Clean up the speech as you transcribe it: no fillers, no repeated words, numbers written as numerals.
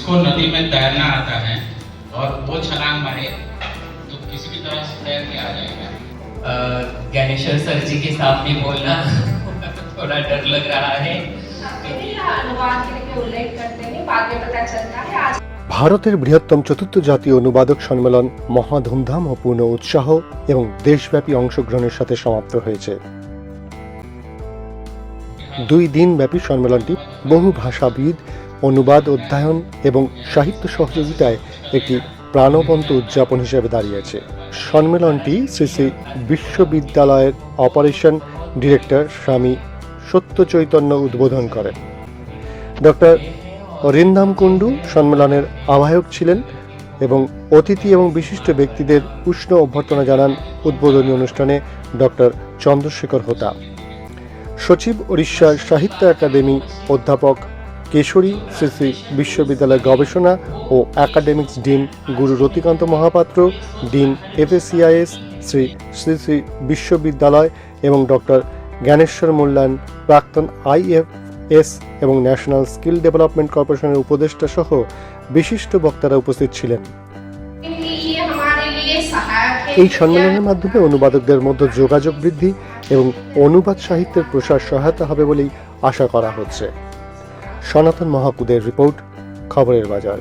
जिसको नदी में तैरना आता है और वो छलांग मारे तो किसी भी तरह से तैर के आ जाएगा। ज्ञानेश्वर सर जी के सामने बोलना थोड़ा डर लग रहा है। अनुवाद के उल्लेख करते हैं, बाद में पता चलता है आज ভারতের বৃহত্তম চতুর্থ জাতীয় অনুবাদক সম্মেলন মহা ধুমধাম ও পূর্ণ উৎসাহ এবং দেশব্যাপী অংশগ্রহণের সাথে সমাপ্ত হয়েছে। 2 দিনব্যাপী সম্মেলনটি বহু ভাষাবিদ, অনুবাদ অধ্যয়ন এবং সাহিত্য সহযোগিতায় একটি প্রাণবন্ত উদযাপন হিসেবে দাঁড়িয়েছে। সম্মেলনটি শ্রী শ্রী বিশ্ববিদ্যালয়ের অপারেশন ডিরেক্টর স্বামী সত্য চৈতন্য উদ্বোধন করেন। ডক্টর রিন্ধাম কুন্ডু সম্মেলনের আহ্বায়ক ছিলেন এবং অতিথি এবং বিশিষ্ট ব্যক্তিদের উষ্ণ অভ্যর্থনা জানান উদ্বোধনী অনুষ্ঠানে ডক্টর চন্দ্রশেখর হোতা। সচিব উড়িষ্যা সাহিত্য একাডেমি অধ্যাপক কেশরী, শ্রী শ্রী বিশ্ববিদ্যালয় গবেষণা ও একাডেমিক্স ডিন গুরু রতিকান্ত মহাপাত্র, ডিন এফএসিআইএস শ্রী শ্রী শ্রী বিশ্ববিদ্যালয় এবং ডক্টর জ্ঞানেশ্বর মূল্যায়ন, প্রাক্তন আইএফএস এবং ন্যাশনাল স্কিল ডেভেলপমেন্ট কর্পোরেশনের উপদেষ্টা সহ বিশিষ্ট বক্তারা উপস্থিত ছিলেন। এই সম্মেলনের মাধ্যমে অনুবাদকদের মধ্যে যোগাযোগ বৃদ্ধি এবং অনুবাদ সাহিত্যের প্রসার সহায়তা হবে বলেই আশা করা হচ্ছে। সনাতন মহাকুদের রিপোর্ট, খবরের বাজার।